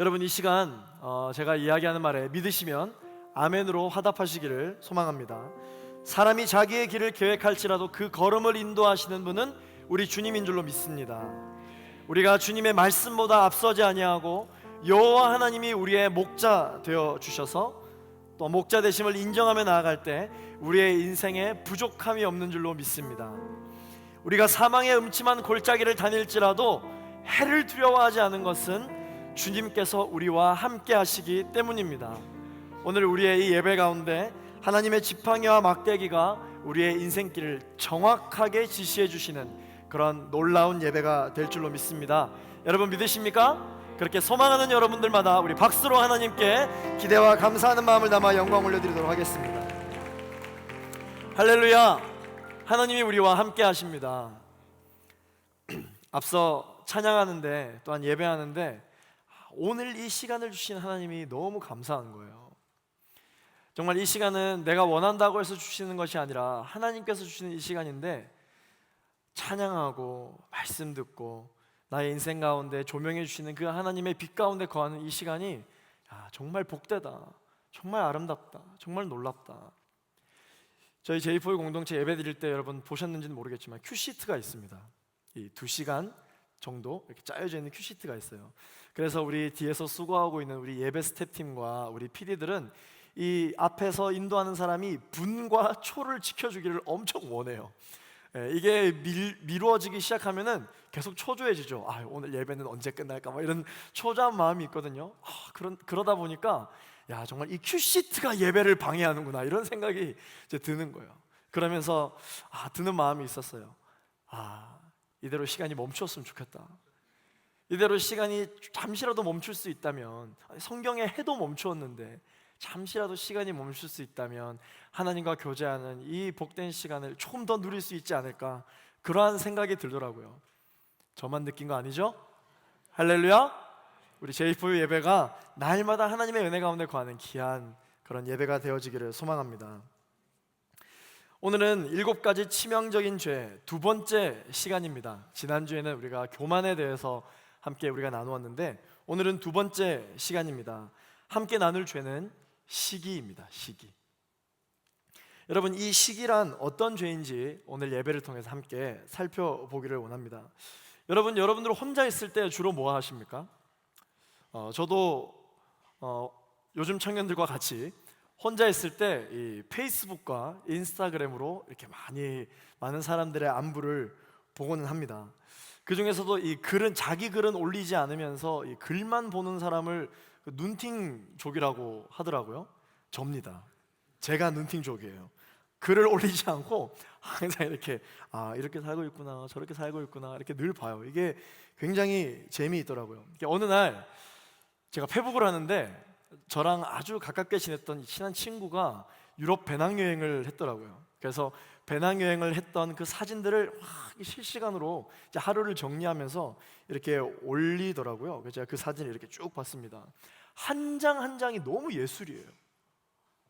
여러분 이 시간 제가 이야기하는 말에 믿으시면 아멘으로 화답하시기를 소망합니다. 사람이 자기의 길을 계획할지라도 그 걸음을 인도하시는 분은 우리 주님인 줄로 믿습니다. 우리가 주님의 말씀보다 앞서지 아니하고 여호와 하나님이 우리의 목자 되어 주셔서 또 목자 되심을 인정하며 나아갈 때 우리의 인생에 부족함이 없는 줄로 믿습니다. 우리가 사망의 음침한 골짜기를 다닐지라도 해를 두려워하지 않은 것은 주님께서 우리와 함께 하시기 때문입니다. 오늘 우리의 이 예배 가운데 하나님의 지팡이와 막대기가 우리의 인생길을 정확하게 지시해 주시는 그런 놀라운 예배가 될 줄로 믿습니다. 여러분 믿으십니까? 그렇게 소망하는 여러분들마다 우리 박수로 하나님께 기대와 감사하는 마음을 담아 영광 올려드리도록 하겠습니다. 할렐루야! 하나님이 우리와 함께 하십니다. 앞서 찬양하는데 또한 예배하는데 오늘 이 시간을 주신 하나님이 너무 감사한 거예요. 정말 이 시간은 내가 원한다고 해서 주시는 것이 아니라 하나님께서 주시는 이 시간인데 찬양하고 말씀 듣고 나의 인생 가운데 조명해 주시는 그 하나님의 빛 가운데 거하는 이 시간이 정말 복되다, 정말 아름답다, 정말 놀랍다. 저희 제이포의 공동체 예배 드릴 때 여러분 보셨는지는 모르겠지만 큐시트가 있습니다. 이 2시간 정도 이렇게 짜여져 있는 큐시트가 있어요. 그래서 우리 뒤에서 수고하고 있는 우리 예배 스태프팀과 우리 PD들은 이 앞에서 인도하는 사람이 분과 초를 지켜주기를 엄청 원해요. 이게 미루어지기 시작하면은 계속 초조해지죠. 오늘 예배는 언제 끝날까 막 이런 초조한 마음이 있거든요. 그러다 보니까 정말 이 큐시트가 예배를 방해하는구나 이런 생각이 이제 드는 거예요. 그러면서 드는 마음이 있었어요. 이대로 시간이 멈췄으면 좋겠다. 이대로 시간이 잠시라도 멈출 수 있다면, 성경에 해도 멈추었는데 잠시라도 시간이 멈출 수 있다면 하나님과 교제하는 이 복된 시간을 조금 더 누릴 수 있지 않을까, 그러한 생각이 들더라고요. 저만 느낀 거 아니죠? 할렐루야! 우리 제이포유 예배가 날마다 하나님의 은혜 가운데 거하는 귀한 그런 예배가 되어지기를 소망합니다. 오늘은 7가지 치명적인 죄 두 번째 시간입니다. 지난주에는 우리가 교만에 대해서 함께 우리가 나누었는데 오늘은 두 번째 시간입니다. 함께 나눌 죄는 시기입니다. 시기. 여러분 이 시기란 어떤 죄인지 오늘 예배를 통해서 함께 살펴보기를 원합니다. 여러분들 혼자 있을 때 주로 뭐 하십니까? 저도 요즘 청년들과 같이 혼자 있을 때 이 페이스북과 인스타그램으로 이렇게 많은 사람들의 안부를 보고는 합니다. 그 중에서도 이 글은 자기 글은 올리지 않으면서 이 글만 보는 사람을 눈팅족이라고 하더라고요. 접니다. 제가 눈팅족이에요. 글을 올리지 않고 항상 이렇게 이렇게 살고 있구나, 저렇게 살고 있구나 이렇게 늘 봐요. 이게 굉장히 재미있더라고요. 어느 날 제가 페북을 하는데 저랑 아주 가깝게 지냈던 친한 친구가 유럽 배낭여행을 했더라고요. 그래서 배낭여행을 했던 그 사진들을 실시간으로 이제 하루를 정리하면서 이렇게 올리더라고요. 그래서 제가 그 사진을 이렇게 쭉 봤습니다. 한 장 한 장이 너무 예술이에요.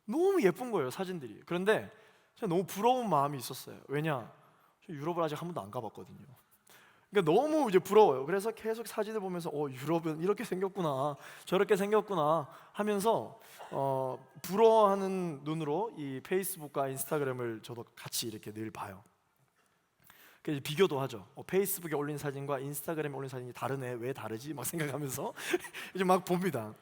너무 예쁜 거예요, 사진들이. 그런데 제가 너무 부러운 마음이 있었어요. 왜냐? 저 유럽을 아직 한 번도 안 가봤거든요. 그러니까 너무 이제 부러워요. 그래서 계속 사진을 보면서 유럽은 이렇게 생겼구나, 저렇게 생겼구나 하면서 부러워하는 눈으로 이 페이스북과 인스타그램을 저도 같이 이렇게 늘 봐요. 그래서 비교도 하죠. 페이스북에 올린 사진과 인스타그램에 올린 사진이 다르네, 왜 다르지? 막 생각하면서 이제 막 봅니다.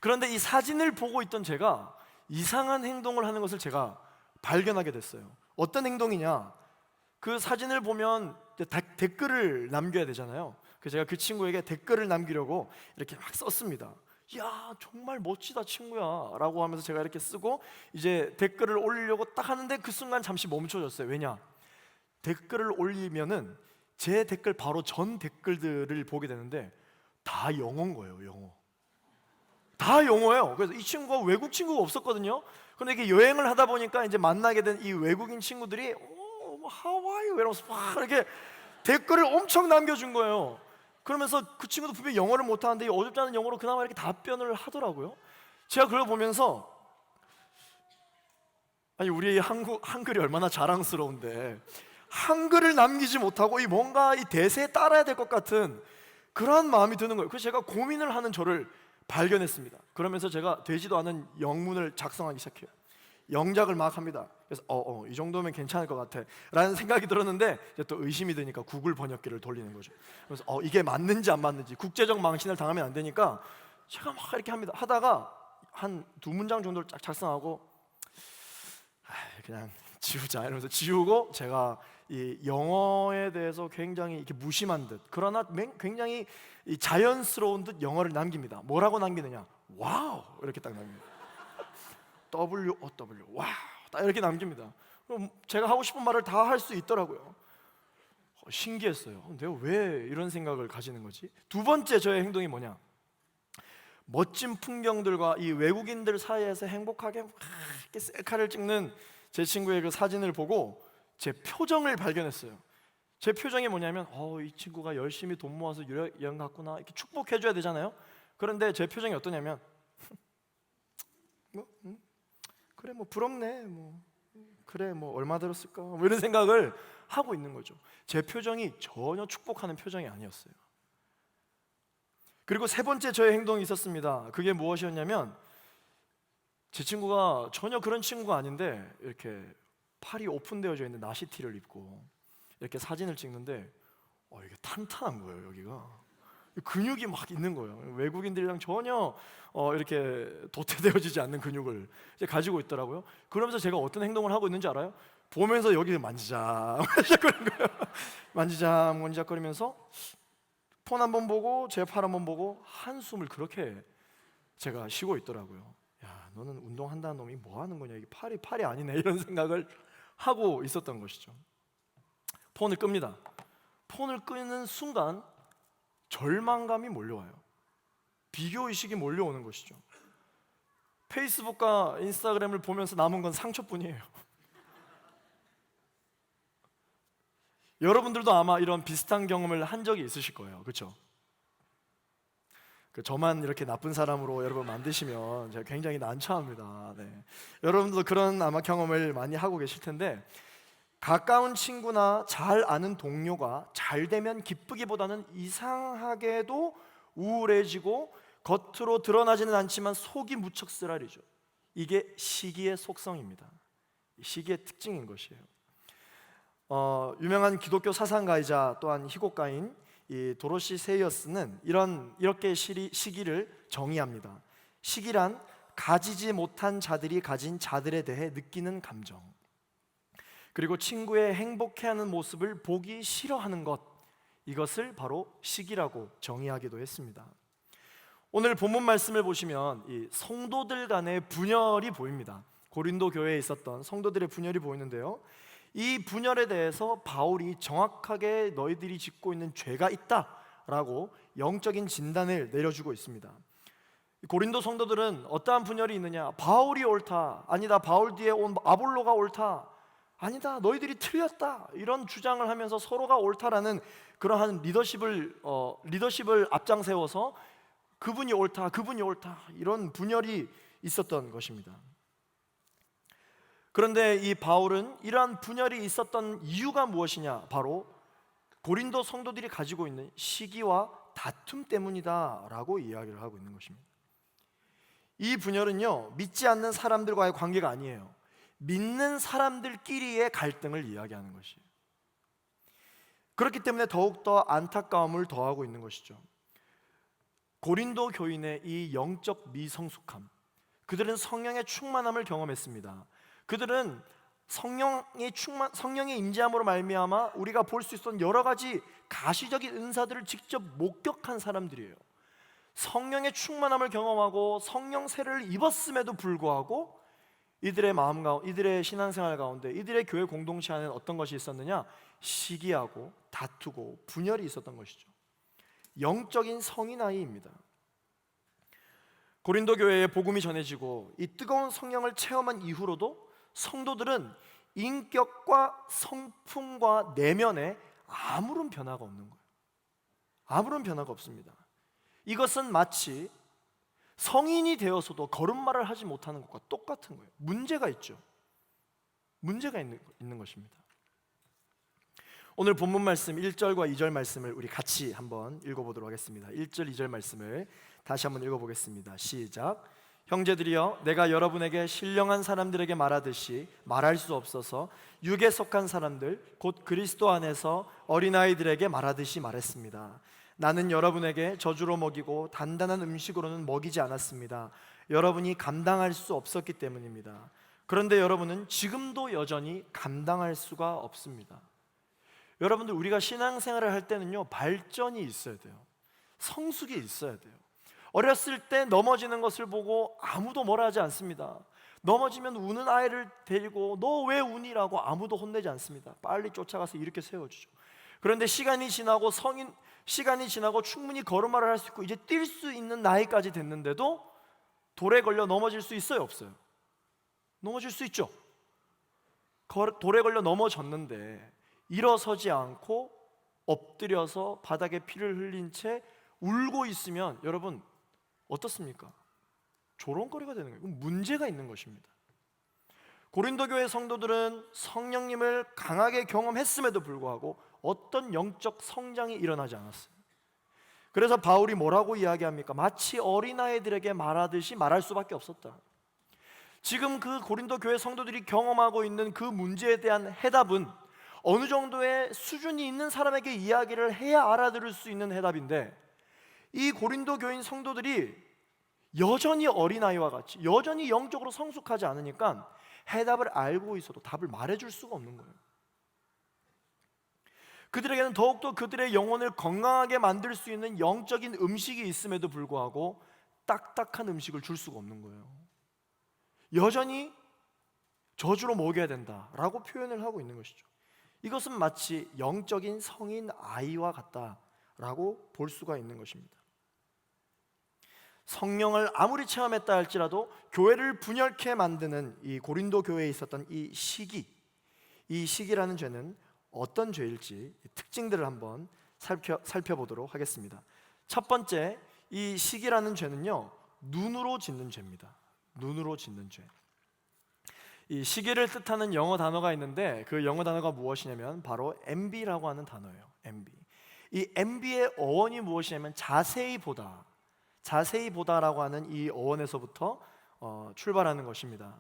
그런데 이 사진을 보고 있던 제가 이상한 행동을 하는 것을 제가 발견하게 됐어요. 어떤 행동이냐? 그 사진을 보면 댓글을 남겨야 되잖아요. 그래서 제가 그 친구에게 댓글을 남기려고 이렇게 막 썼습니다. 야, 정말 멋지다 친구야 라고 하면서 제가 이렇게 쓰고 이제 댓글을 올리려고 딱 하는데 그 순간 잠시 멈춰졌어요. 왜냐? 댓글을 올리면은 제 댓글 바로 전 댓글들을 보게 되는데 다 영어인 거예요. 영어. 다 영어예요. 그래서 이 친구가 외국 친구가 없었거든요. 그런데 이게 여행을 하다 보니까 이제 만나게 된 이 외국인 친구들이 How are you? 이러면서 막 이렇게 댓글을 엄청 남겨준 거예요. 그러면서 그 친구도 분명히 영어를 못하는데 어렵지 않은 영어로 그나마 이렇게 답변을 하더라고요. 제가 그걸 보면서 우리 한글이 얼마나 자랑스러운데 한글을 남기지 못하고 뭔가 이 대세에 따라야 될 것 같은 그러한 마음이 드는 거예요. 그래서 제가 고민을 하는 저를 발견했습니다. 그러면서 제가 되지도 않은 영문을 작성하기 시작해요. 영작을 막 합니다. 그래서 이 정도면 괜찮을 것 같아 라는 생각이 들었는데, 이제 또 의심이 드니까 구글 번역기를 돌리는 거죠. 그래서 이게 맞는지 안 맞는지, 국제적 망신을 당하면 안 되니까 제가 막 이렇게 합니다. 하다가 한 2문장 정도를 쫙 작성하고 그냥 지우자 이러면서 지우고, 제가 이 영어에 대해서 굉장히 이렇게 무심한 듯, 그러나 굉장히 이 자연스러운 듯 영어를 남깁니다. 뭐라고 남기느냐? 와우 이렇게 딱 남깁니다. WOW 와우 딱 이렇게 남깁니다. 그럼 제가 하고 싶은 말을 다 할 수 있더라고요. 신기했어요. 내가 왜 이런 생각을 가지는 거지? 두 번째 저의 행동이 뭐냐? 멋진 풍경들과 이 외국인들 사이에서 행복하게 이렇게 셀카를 찍는 제 친구의 그 사진을 보고 제 표정을 발견했어요. 제 표정이 뭐냐면 이 친구가 열심히 돈 모아서 여행 갔구나, 이렇게 축복해줘야 되잖아요. 그런데 제 표정이 어떠냐면 그래 뭐 부럽네, 뭐 그래 뭐 얼마 들었을까, 뭐 이런 생각을 하고 있는 거죠. 제 표정이 전혀 축복하는 표정이 아니었어요. 그리고 세 번째 저의 행동이 있었습니다. 그게 무엇이었냐면, 제 친구가 전혀 그런 친구가 아닌데 이렇게 팔이 오픈되어져 있는 나시티를 입고 이렇게 사진을 찍는데 이게 탄탄한 거예요. 여기가 근육이 막 있는 거예요. 외국인들이랑 전혀 이렇게 도태되어지지 않는 근육을 이제 가지고 있더라고요. 그러면서 제가 어떤 행동을 하고 있는지 알아요? 보면서 여기 만지작거리는 거예요. 만지작거리면서 폰 한번 보고 제 팔 한번 보고 한숨을 그렇게 제가 쉬고 있더라고요. 야, 너는 운동한다는 놈이 뭐 하는 거냐, 이게 팔이 아니네, 이런 생각을 하고 있었던 것이죠. 폰을 끕니다. 폰을 끄는 순간 절망감이 몰려와요. 비교의식이 몰려오는 것이죠. 페이스북과 인스타그램을 보면서 남은 건 상처뿐이에요. 여러분들도 아마 이런 비슷한 경험을 한 적이 있으실 거예요. 그렇죠? 저만 이렇게 나쁜 사람으로 여러분 만드시면 제가 굉장히 난처합니다. 네. 여러분도 그런 아마 경험을 많이 하고 계실 텐데, 가까운 친구나 잘 아는 동료가 잘 되면 기쁘기보다는 이상하게도 우울해지고 겉으로 드러나지는 않지만 속이 무척 쓰라리죠. 이게 시기의 속성입니다. 시기의 특징인 것이에요. 유명한 기독교 사상가이자 또한 희곡가인 이 도로시 세이어스는 이렇게 시기를 정의합니다. 시기란 가지지 못한 자들이 가진 자들에 대해 느끼는 감정, 그리고 친구의 행복해하는 모습을 보기 싫어하는 것, 이것을 바로 시기라고 정의하기도 했습니다. 오늘 본문 말씀을 보시면 이 성도들 간의 분열이 보입니다. 고린도 교회에 있었던 성도들의 분열이 보이는데요, 이 분열에 대해서 바울이 정확하게 너희들이 짓고 있는 죄가 있다라고 영적인 진단을 내려주고 있습니다. 고린도 성도들은 어떠한 분열이 있느냐? 바울이 옳다, 아니다 바울 뒤에 온 아볼로가 옳다, 아니다 너희들이 틀렸다, 이런 주장을 하면서 서로가 옳다라는 그러한 리더십을 앞장세워서 그분이 옳다 이런 분열이 있었던 것입니다. 그런데 이 바울은 이러한 분열이 있었던 이유가 무엇이냐? 바로 고린도 성도들이 가지고 있는 시기와 다툼 때문이다라고 이야기를 하고 있는 것입니다. 이 분열은요, 믿지 않는 사람들과의 관계가 아니에요. 믿는 사람들끼리의 갈등을 이야기하는 것이에요. 그렇기 때문에 더욱더 안타까움을 더하고 있는 것이죠. 고린도 교인의 이 영적 미성숙함, 그들은 성령의 충만함을 경험했습니다. 그들은 성령의 임재함으로 말미암아 우리가 볼 수 있었던 여러 가지 가시적인 은사들을 직접 목격한 사람들이에요. 성령의 충만함을 경험하고 성령 세례를 입었음에도 불구하고 이들의 신앙생활 가운데, 이들의 교회 공동체 안에는 어떤 것이 있었느냐? 시기하고 다투고 분열이 있었던 것이죠. 영적인 성인아이입니다. 고린도 교회에 복음이 전해지고 이 뜨거운 성령을 체험한 이후로도 성도들은 인격과 성품과 내면에 아무런 변화가 없는 거예요. 아무런 변화가 없습니다. 이것은 마치 성인이 되어서도 걸음마를 하지 못하는 것과 똑같은 거예요. 문제가 있죠. 문제가 있는 것입니다. 오늘 본문 말씀 1절과 2절 말씀을 우리 같이 한번 읽어보도록 하겠습니다. 1절, 2절 말씀을 다시 한번 읽어보겠습니다. 시작. 형제들이여, 내가 여러분에게 신령한 사람들에게 말하듯이 말할 수 없어서 육에 속한 사람들 곧 그리스도 안에서 어린아이들에게 말하듯이 말했습니다. 나는 여러분에게 저주로 먹이고 단단한 음식으로는 먹이지 않았습니다. 여러분이 감당할 수 없었기 때문입니다. 그런데 여러분은 지금도 여전히 감당할 수가 없습니다. 여러분들, 우리가 신앙생활을 할 때는요, 발전이 있어야 돼요. 성숙이 있어야 돼요. 어렸을 때 넘어지는 것을 보고 아무도 뭐라 하지 않습니다. 넘어지면 우는 아이를 데리고 너 왜 우니라고 아무도 혼내지 않습니다. 빨리 쫓아가서 이렇게 세워주죠. 그런데 시간이 지나고 충분히 걸음마를 할 수 있고 이제 뛸 수 있는 나이까지 됐는데도 돌에 걸려 넘어질 수 있어요, 없어요? 넘어질 수 있죠. 돌에 걸려 넘어졌는데 일어서지 않고 엎드려서 바닥에 피를 흘린 채 울고 있으면 여러분 어떻습니까? 조롱거리가 되는 거예요. 문제가 있는 것입니다. 고린도 교회 성도들은 성령님을 강하게 경험했음에도 불구하고 어떤 영적 성장이 일어나지 않았어요. 그래서 바울이 뭐라고 이야기합니까? 마치 어린아이들에게 말하듯이 말할 수밖에 없었다. 지금 그 고린도 교회 성도들이 경험하고 있는 그 문제에 대한 해답은 어느 정도의 수준이 있는 사람에게 이야기를 해야 알아들을 수 있는 해답인데, 이 고린도 교인 성도들이 여전히 어린아이와 같이 여전히 영적으로 성숙하지 않으니까 해답을 알고 있어도 답을 말해줄 수가 없는 거예요. 그들에게는 더욱더 그들의 영혼을 건강하게 만들 수 있는 영적인 음식이 있음에도 불구하고 딱딱한 음식을 줄 수가 없는 거예요. 여전히 저주로 먹여야 된다라고 표현을 하고 있는 것이죠. 이것은 마치 영적인 성인 아이와 같다라고 볼 수가 있는 것입니다. 성령을 아무리 체험했다 할지라도 교회를 분열케 만드는 이 고린도 교회에 있었던 이 시기라는 죄는 어떤 죄일지 특징들을 한번 살펴보도록 하겠습니다. 첫 번째, 이 시기라는 죄는요, 눈으로 짓는 죄입니다. 눈으로 짓는 죄. 이 시기를 뜻하는 영어 단어가 있는데 그 영어 단어가 무엇이냐면 바로 envy라고 하는 단어예요. envy. 이 envy의 어원이 무엇이냐면 자세히 보다라고 하는 이 어원에서부터 출발하는 것입니다.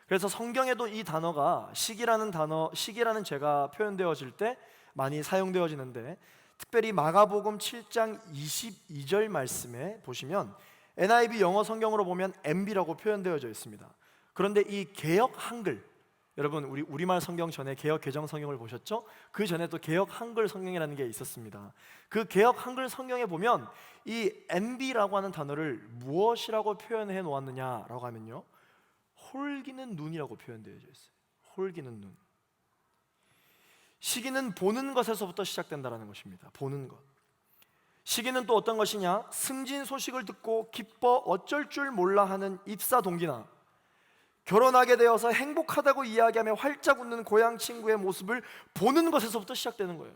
그래서 성경에도 이 단어가 시기라는 죄가 표현되어질 때 많이 사용되어지는데, 특별히 마가복음 7장 22절 말씀에 보시면 NIV 영어 성경으로 보면 envy라고 표현되어져 있습니다. 그런데 이 개역 한글, 여러분 우리 우리말 성경 전에 개역 개정 성경을 보셨죠? 그 전에 또 개역 한글 성경이라는 게 있었습니다. 그 개역 한글 성경에 보면 이 envy라고 하는 단어를 무엇이라고 표현해 놓았느냐라고 하면요, 홀기는 눈이라고 표현되어져 있어요. 홀기는 눈. 시기는 보는 것에서부터 시작된다는 것입니다. 보는 것. 시기는 또 어떤 것이냐? 승진 소식을 듣고 기뻐 어쩔 줄 몰라 하는 입사 동기나 결혼하게 되어서 행복하다고 이야기하며 활짝 웃는 고향 친구의 모습을 보는 것에서부터 시작되는 거예요.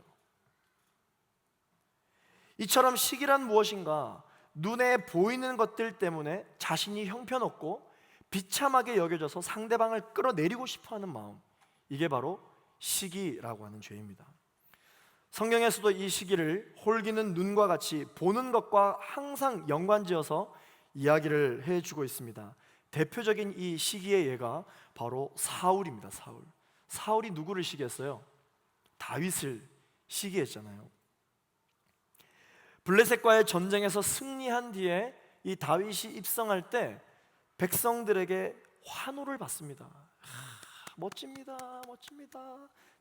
이처럼 시기란 무엇인가? 눈에 보이는 것들 때문에 자신이 형편없고 비참하게 여겨져서 상대방을 끌어내리고 싶어하는 마음, 이게 바로 시기라고 하는 죄입니다. 성경에서도 이 시기를 홀기는 눈과 같이 보는 것과 항상 연관지어서 이야기를 해주고 있습니다. 대표적인 이 시기의 예가 바로 사울입니다. 사울이 누구를 시기했어요? 다윗을 시기했잖아요. 블레셋과의 전쟁에서 승리한 뒤에 이 다윗이 입성할 때 백성들에게 환호를 받습니다. 멋집니다.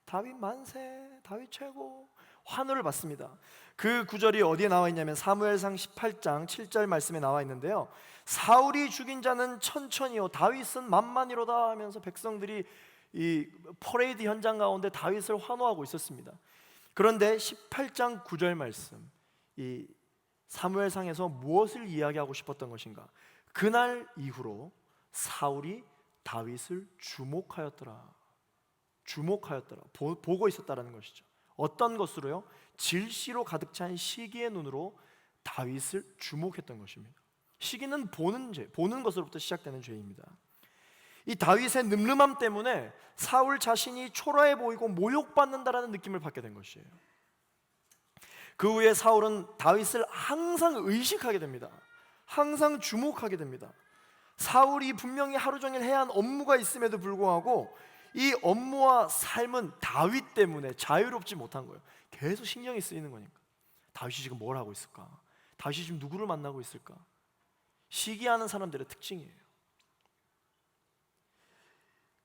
다윗 만세, 다윗 최고. 환호를 받습니다. 그 구절이 어디에 나와 있냐면 사무엘상 18장 7절 말씀에 나와 있는데요, 사울이 죽인 자는 천천히요 다윗은 만만이로다 하면서 백성들이 이 퍼레이드 현장 가운데 다윗을 환호하고 있었습니다. 그런데 18장 9절 말씀, 이 사무엘상에서 무엇을 이야기하고 싶었던 것인가? 그날 이후로 사울이 다윗을 주목하였더라. 보고 있었다라는 것이죠. 어떤 것으로요? 질시로 가득 찬 시기의 눈으로 다윗을 주목했던 것입니다. 시기는 보는 것으로부터 시작되는 죄입니다. 이 다윗의 늠름함 때문에 사울 자신이 초라해 보이고 모욕받는다라는 느낌을 받게 된 것이에요. 그 후에 사울은 다윗을 항상 의식하게 됩니다. 항상 주목하게 됩니다. 사울이 분명히 하루 종일 해야 한 업무가 있음에도 불구하고 이 업무와 삶은 다윗 때문에 자유롭지 못한 거예요. 계속 신경이 쓰이는 거니까. 다윗이 지금 뭘 하고 있을까? 다윗이 지금 누구를 만나고 있을까? 시기하는 사람들의 특징이에요.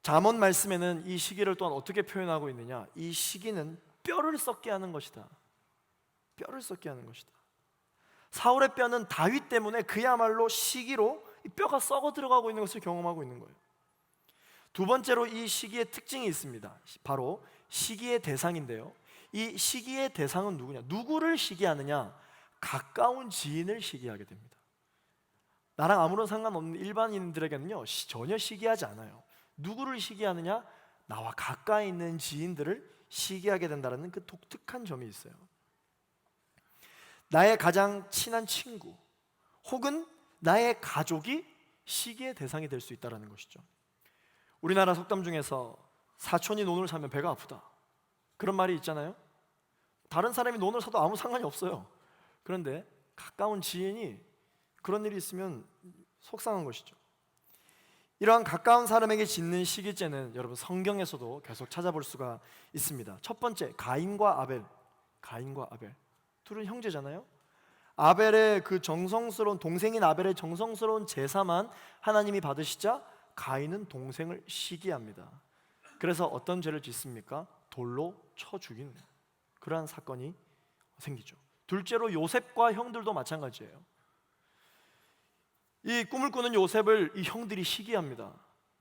잠언 말씀에는 이 시기를 또한 어떻게 표현하고 있느냐? 이 시기는 뼈를 썩게 하는 것이다. 뼈를 썩게 하는 것이다. 사울의 뼈는 다윗 때문에 그야말로 시기로 이 뼈가 썩어 들어가고 있는 것을 경험하고 있는 거예요. 두 번째로 이 시기의 특징이 있습니다. 바로 시기의 대상인데요. 이 시기의 대상은 누구냐? 누구를 시기하느냐? 가까운 지인을 시기하게 됩니다. 나랑 아무런 상관없는 일반인들에게는요 전혀 시기하지 않아요. 누구를 시기하느냐? 나와 가까이 있는 지인들을 시기하게 된다는 그 독특한 점이 있어요. 나의 가장 친한 친구 혹은 나의 가족이 시기의 대상이 될 수 있다는 것이죠. 우리나라 속담 중에서 사촌이 논을 사면 배가 아프다, 그런 말이 있잖아요. 다른 사람이 논을 사도 아무 상관이 없어요. 그런데 가까운 지인이 그런 일이 있으면 속상한 것이죠. 이러한 가까운 사람에게 짓는 시기죄는 여러분 성경에서도 계속 찾아볼 수가 있습니다. 첫 번째, 가인과 아벨. 가인과 아벨 둘은 형제잖아요. 아벨의 그 정성스러운, 동생인 아벨의 정성스러운 제사만 하나님이 받으시자 가인은 동생을 시기합니다. 그래서 어떤 죄를 짓습니까? 돌로 쳐 죽이는 그러한 사건이 생기죠. 둘째로 요셉과 형들도 마찬가지예요. 이 꿈을 꾸는 요셉을 이 형들이 시기합니다.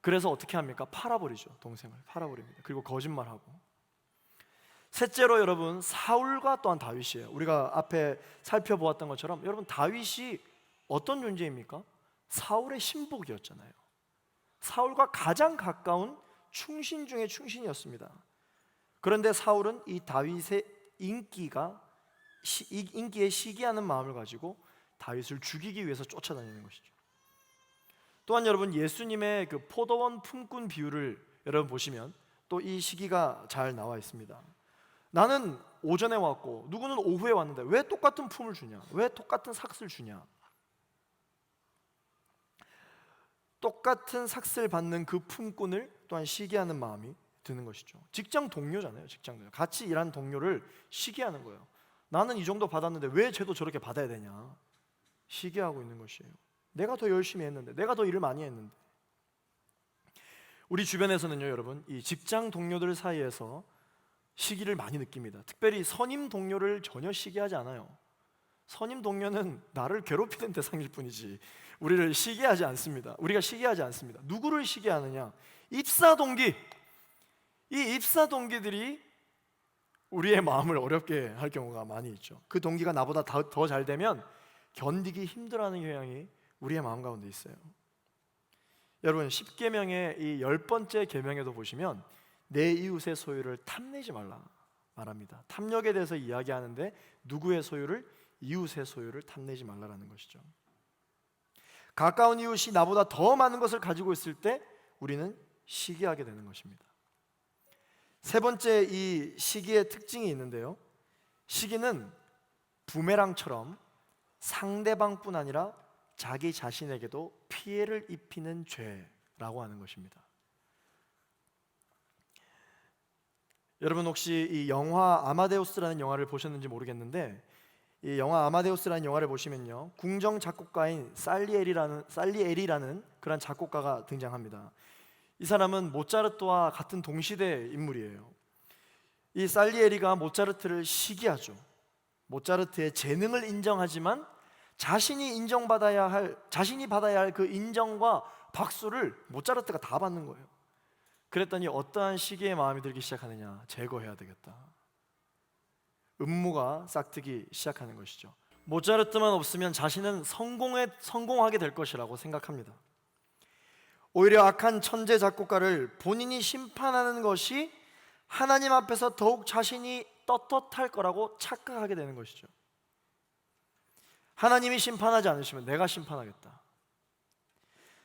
그래서 어떻게 합니까? 팔아버리죠. 동생을 팔아버립니다. 그리고 거짓말하고. 셋째로 여러분, 사울과 또한 다윗이에요. 우리가 앞에 살펴보았던 것처럼 여러분, 다윗이 어떤 존재입니까? 사울의 신복이었잖아요. 사울과 가장 가까운 충신 중에 충신이었습니다. 그런데 사울은 이 다윗의 인기에 시기하는 마음을 가지고 다윗을 죽이기 위해서 쫓아다니는 것이죠. 또한 여러분, 예수님의 그 포도원 품꾼 비유를 여러분 보시면 또 이 시기가 잘 나와 있습니다. 나는 오전에 왔고 누구는 오후에 왔는데 왜 똑같은 품을 주냐? 왜 똑같은 삭슬 주냐? 똑같은 삭슬 받는 그 품꾼을 또한 시기하는 마음이 드는 것이죠. 직장 동료잖아요. 직장 동료, 같이 일하는 동료를 시기하는 거예요. 나는 이 정도 받았는데 왜 쟤도 저렇게 받아야 되냐? 시기하고 있는 것이에요. 내가 더 열심히 했는데, 내가 더 일을 많이 했는데. 우리 주변에서는요 여러분, 이 직장 동료들 사이에서 시기를 많이 느낍니다. 특별히 선임 동료를 전혀 시기하지 않아요. 선임 동료는 나를 괴롭히는 대상일 뿐이지 우리를 시기하지 않습니다. 우리가 시기하지 않습니다. 누구를 시기하느냐? 입사 동기. 이 입사 동기들이 우리의 마음을 어렵게 할 경우가 많이 있죠. 그 동기가 나보다 더 잘 되면 견디기 힘들어하는 경향이 우리의 마음 가운데 있어요. 여러분, 10계명의 이 10번째 계명에도 보시면 내 이웃의 소유를 탐내지 말라 말합니다. 탐욕에 대해서 이야기하는데 누구의 소유를? 이웃의 소유를 탐내지 말라라는 것이죠. 가까운 이웃이 나보다 더 많은 것을 가지고 있을 때 우리는 시기하게 되는 것입니다. 세 번째, 이 시기의 특징이 있는데요, 시기는 부메랑처럼 상대방뿐 아니라 자기 자신에게도 피해를 입히는 죄라고 하는 것입니다. 여러분, 혹시 이 영화 아마데우스라는 영화를 보셨는지 모르겠는데, 이 영화 아마데우스라는 영화를 보시면요, 궁정 작곡가인 살리에리라는 그런 작곡가가 등장합니다. 이 사람은 모차르트와 같은 동시대 인물이에요. 이 살리에리가 모차르트를 시기하죠. 모차르트의 재능을 인정하지만 자신이 받아야 할 그 인정과 박수를 모차르트가 다 받는 거예요. 그랬더니 어떠한 시기의 마음이 들기 시작하느냐? 제거해야 되겠다. 음모가 싹트기 시작하는 것이죠. 모차르트만 없으면 자신은 성공하게 될 것이라고 생각합니다. 오히려 악한 천재 작곡가를 본인이 심판하는 것이 하나님 앞에서 더욱 자신이 떳떳할 거라고 착각하게 되는 것이죠. 하나님이 심판하지 않으시면 내가 심판하겠다.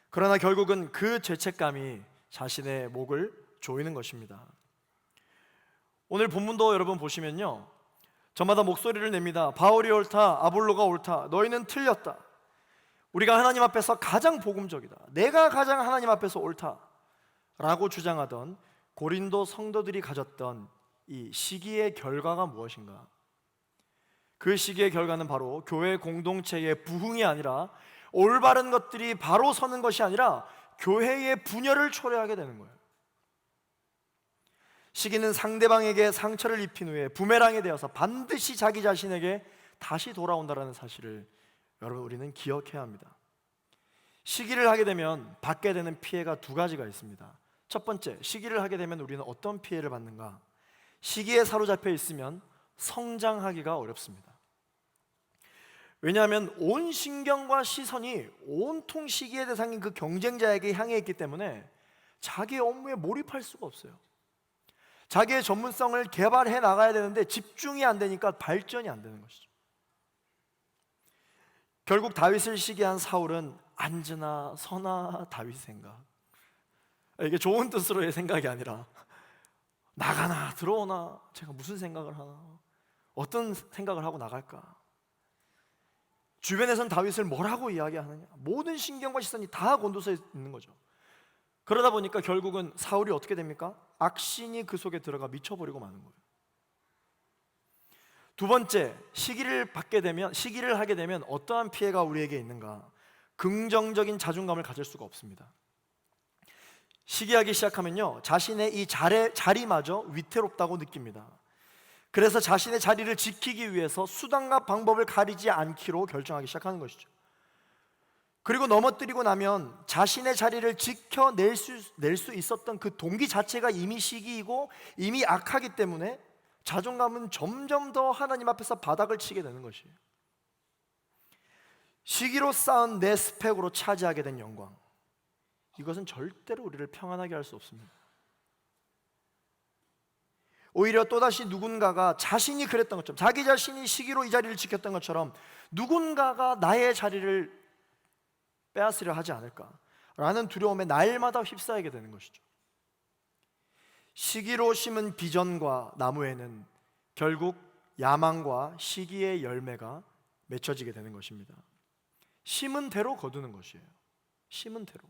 그러나 결국은 그 죄책감이 자신의 목을 조이는 것입니다. 오늘 본문도 여러분 보시면요, 저마다 목소리를 냅니다. 바울이 옳다, 아볼로가 옳다, 너희는 틀렸다. 우리가 하나님 앞에서 가장 복음적이다, 내가 가장 하나님 앞에서 옳다라고 주장하던 고린도 성도들이 가졌던 이 시기의 결과가 무엇인가? 그 시기의 결과는 바로 교회 공동체의 부흥이 아니라, 올바른 것들이 바로 서는 것이 아니라 교회의 분열을 초래하게 되는 거예요. 시기는 상대방에게 상처를 입힌 후에 부메랑이 되어서 반드시 자기 자신에게 다시 돌아온다는 사실을 여러분, 우리는 기억해야 합니다. 시기를 하게 되면 받게 되는 피해가 두 가지가 있습니다. 첫 번째, 시기를 하게 되면 우리는 어떤 피해를 받는가? 시기에 사로잡혀 있으면 성장하기가 어렵습니다. 왜냐하면 온 신경과 시선이 온통 시기의 대상인 그 경쟁자에게 향해 있기 때문에 자기의 업무에 몰입할 수가 없어요. 자기의 전문성을 개발해 나가야 되는데 집중이 안 되니까 발전이 안 되는 것이죠. 결국 다윗을 시기한 사울은 앉으나 서나 다윗 생각, 이게 좋은 뜻으로의 생각이 아니라 나가나 들어오나 제가 무슨 생각을 하나, 어떤 생각을 하고 나갈까. 주변에선 다윗을 뭐라고 이야기하느냐, 모든 신경과 시선이 다 곤두서 있는 거죠. 그러다 보니까 결국은 사울이 어떻게 됩니까? 악신이 그 속에 들어가 미쳐버리고 마는 거예요. 두 번째, 시기를 하게 되면 어떠한 피해가 우리에게 있는가? 긍정적인 자존감을 가질 수가 없습니다. 시기하기 시작하면요, 자신의 이 자리마저 위태롭다고 느낍니다. 그래서 자신의 자리를 지키기 위해서 수단과 방법을 가리지 않기로 결정하기 시작하는 것이죠. 그리고 넘어뜨리고 나면 자신의 자리를 지켜낼 수 있었던 그 동기 자체가 이미 시기이고 이미 악하기 때문에 자존감은 점점 더 하나님 앞에서 바닥을 치게 되는 것이에요. 시기로 쌓은 내 스펙으로 차지하게 된 영광, 이것은 절대로 우리를 평안하게 할 수 없습니다. 오히려 또다시 누군가가 자신이 그랬던 것처럼, 자기 자신이 시기로 이 자리를 지켰던 것처럼 누군가가 나의 자리를 빼앗으려 하지 않을까라는 두려움에 날마다 휩싸이게 되는 것이죠. 시기로 심은 비전과 나무에는 결국 야망과 시기의 열매가 맺혀지게 되는 것입니다. 심은 대로 거두는 것이에요. 심은 대로.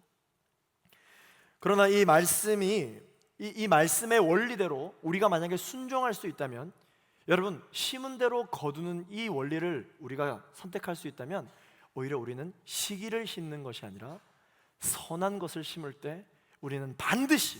그러나 이 말씀의 원리대로 우리가 만약에 순종할 수 있다면, 여러분, 심은 대로 거두는 이 원리를 우리가 선택할 수 있다면, 오히려 우리는 시기를 심는 것이 아니라 선한 것을 심을 때 우리는 반드시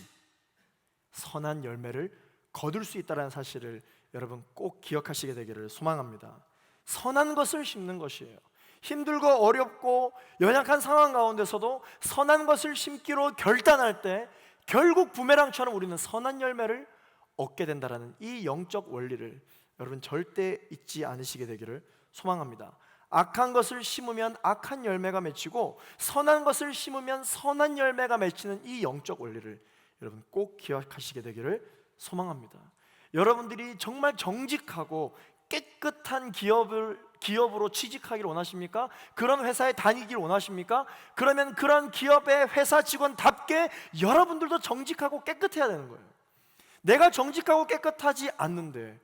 선한 열매를 거둘 수 있다는 사실을 여러분 꼭 기억하시게 되기를 소망합니다. 선한 것을 심는 것이에요. 힘들고 어렵고 연약한 상황 가운데서도 선한 것을 심기로 결단할 때 결국 부메랑처럼 우리는 선한 열매를 얻게 된다는 이 영적 원리를 여러분 절대 잊지 않으시게 되기를 소망합니다. 악한 것을 심으면 악한 열매가 맺히고 선한 것을 심으면 선한 열매가 맺히는 이 영적 원리를 여러분 꼭 기억하시게 되기를 소망합니다. 여러분들이 정말 정직하고 깨끗한 기업으로 취직하기를 원하십니까? 그런 회사에 다니길 원하십니까? 그러면 그런 기업의 회사 직원답게 여러분들도 정직하고 깨끗해야 되는 거예요. 내가 정직하고 깨끗하지 않는데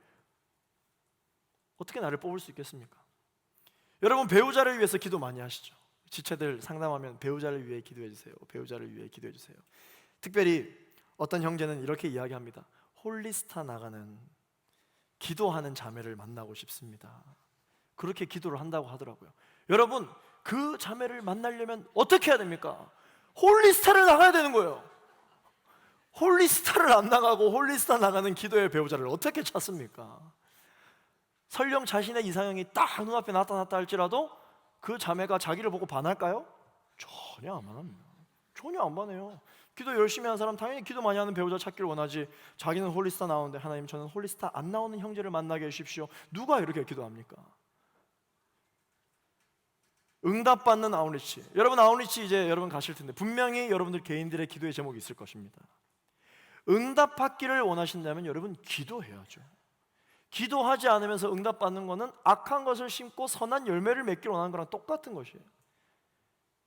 어떻게 나를 뽑을 수 있겠습니까? 여러분, 배우자를 위해서 기도 많이 하시죠. 지체들 상담하면 배우자를 위해 기도해 주세요. 배우자를 위해 기도해 주세요. 특별히 어떤 형제는 이렇게 이야기합니다. 홀리스타 나가는 기도하는 자매를 만나고 싶습니다. 그렇게 기도를 한다고 하더라고요. 여러분, 그 자매를 만나려면 어떻게 해야 됩니까? 홀리스타를 나가야 되는 거예요. 홀리스타를 안 나가고 홀리스타 나가는 기도의 배우자를 어떻게 찾습니까? 설령 자신의 이상형이 딱 눈앞에 나타났다 할지라도 그 자매가 자기를 보고 반할까요? 전혀 안 반합니다. 전혀 안 반해요. 기도 열심히 하는 사람 당연히 기도 많이 하는 배우자 찾기를 원하지, 자기는 홀리스타 나오는데 하나님 저는 홀리스타 안 나오는 형제를 만나게 해주십시오. 누가 이렇게 기도합니까? 응답받는 아웃리치. 여러분, 아웃리치 이제 여러분 가실 텐데 분명히 여러분들 개인들의 기도의 제목이 있을 것입니다. 응답받기를 원하신다면 여러분 기도해야죠. 기도하지 않으면서 응답받는 것은 악한 것을 심고 선한 열매를 맺기를 원하는 거랑 똑같은 것이에요.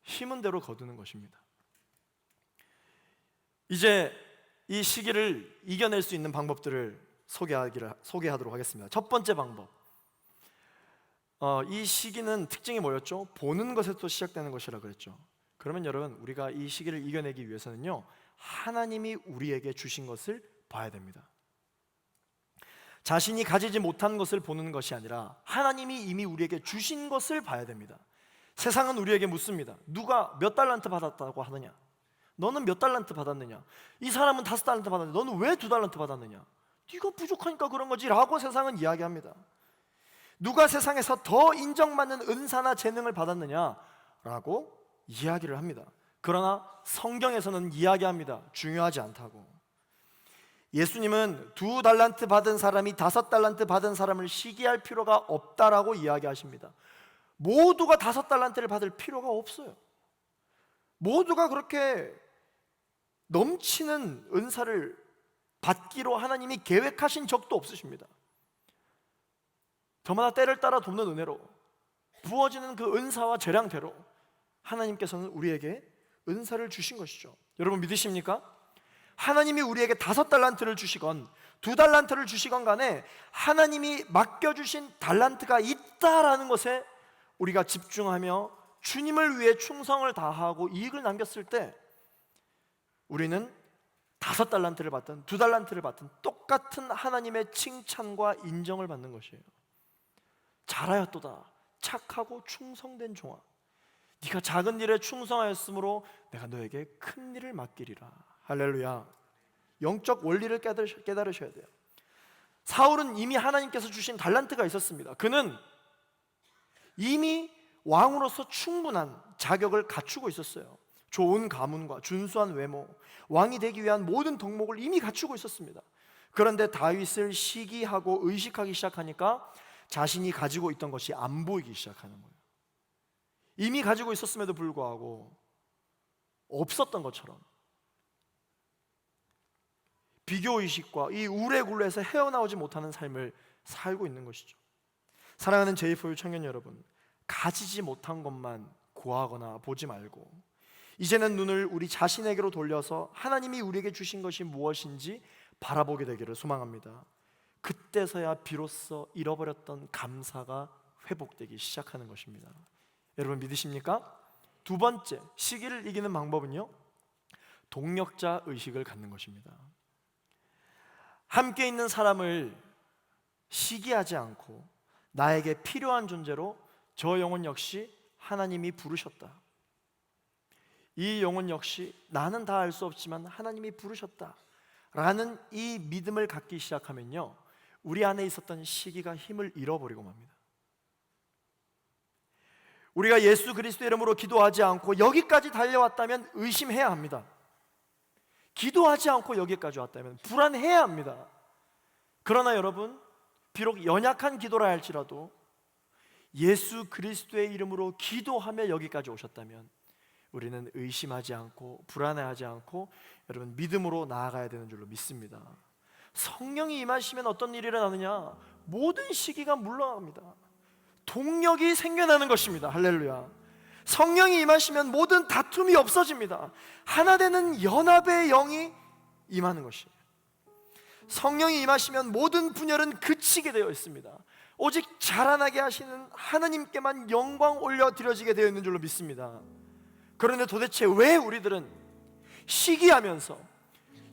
심은 대로 거두는 것입니다. 이제 이 시기를 이겨낼 수 있는 방법들을 소개하도록 하겠습니다. 첫 번째 방법, 이 시기는 특징이 뭐였죠? 보는 것에서 시작되는 것이라 그랬죠. 그러면 여러분, 우리가 이 시기를 이겨내기 위해서는요, 하나님이 우리에게 주신 것을 봐야 됩니다. 자신이 가지지 못한 것을 보는 것이 아니라 하나님이 이미 우리에게 주신 것을 봐야 됩니다. 세상은 우리에게 묻습니다. 누가 몇 달란트 받았다고 하느냐? 너는 몇 달란트 받았느냐? 이 사람은 5달란트 받았는데 너는 왜 2달란트 받았느냐? 네가 부족하니까 그런 거지 라고 세상은 이야기합니다. 누가 세상에서 더 인정받는 은사나 재능을 받았느냐? 라고 이야기를 합니다. 그러나 성경에서는 이야기합니다. 중요하지 않다고. 예수님은 2달란트 받은 사람이 5달란트 받은 사람을 시기할 필요가 없다라고 이야기하십니다. 모두가 5달란트를 받을 필요가 없어요. 모두가 그렇게 넘치는 은사를 받기로 하나님이 계획하신 적도 없으십니다. 저마다 때를 따라 돕는 은혜로 부어지는 그 은사와 재량대로 하나님께서는 우리에게 은사를 주신 것이죠. 여러분 믿으십니까? 하나님이 우리에게 5달란트를 주시건 2달란트를 주시건 간에 하나님이 맡겨주신 달란트가 있다라는 것에 우리가 집중하며 주님을 위해 충성을 다하고 이익을 남겼을 때 우리는 5달란트를 받든 2달란트를 받든 똑같은 하나님의 칭찬과 인정을 받는 것이에요. 잘하였도다 착하고 충성된 종아, 네가 작은 일에 충성하였으므로 내가 너에게 큰 일을 맡기리라. 할렐루야. 영적 원리를 깨달으셔야 돼요. 사울은 이미 하나님께서 주신 달란트가 있었습니다. 그는 이미 왕으로서 충분한 자격을 갖추고 있었어요. 좋은 가문과 준수한 외모, 왕이 되기 위한 모든 덕목을 이미 갖추고 있었습니다. 그런데 다윗을 시기하고 의식하기 시작하니까 자신이 가지고 있던 것이 안 보이기 시작하는 거예요. 이미 가지고 있었음에도 불구하고 없었던 것처럼 비교의식과 이 우레굴레에서 헤어나오지 못하는 삶을 살고 있는 것이죠. 사랑하는 제이포유 청년 여러분, 가지지 못한 것만 구하거나 보지 말고 이제는 눈을 우리 자신에게로 돌려서 하나님이 우리에게 주신 것이 무엇인지 바라보게 되기를 소망합니다. 그때서야 비로소 잃어버렸던 감사가 회복되기 시작하는 것입니다. 여러분 믿으십니까? 두 번째, 시기를 이기는 방법은요, 동력자 의식을 갖는 것입니다. 함께 있는 사람을 시기하지 않고 나에게 필요한 존재로 저 영혼 역시 하나님이 부르셨다. 이 영혼 역시 나는 다 알 수 없지만 하나님이 부르셨다 라는 이 믿음을 갖기 시작하면요, 우리 안에 있었던 시기가 힘을 잃어버리고 맙니다. 우리가 예수 그리스도의 이름으로 기도하지 않고 여기까지 달려왔다면 의심해야 합니다. 기도하지 않고 여기까지 왔다면 불안해야 합니다. 그러나 여러분, 비록 연약한 기도라 할지라도 예수 그리스도의 이름으로 기도하며 여기까지 오셨다면 우리는 의심하지 않고 불안해하지 않고 여러분 믿음으로 나아가야 되는 줄로 믿습니다. 성령이 임하시면 어떤 일이 일어나느냐? 모든 시기가 물러갑니다. 동력이 생겨나는 것입니다. 할렐루야. 성령이 임하시면 모든 다툼이 없어집니다. 하나 되는 연합의 영이 임하는 것이에요. 성령이 임하시면 모든 분열은 그치게 되어 있습니다. 오직 자라나게 하시는 하나님께만 영광 올려드려지게 되어 있는 줄로 믿습니다. 그런데 도대체 왜 우리들은 시기하면서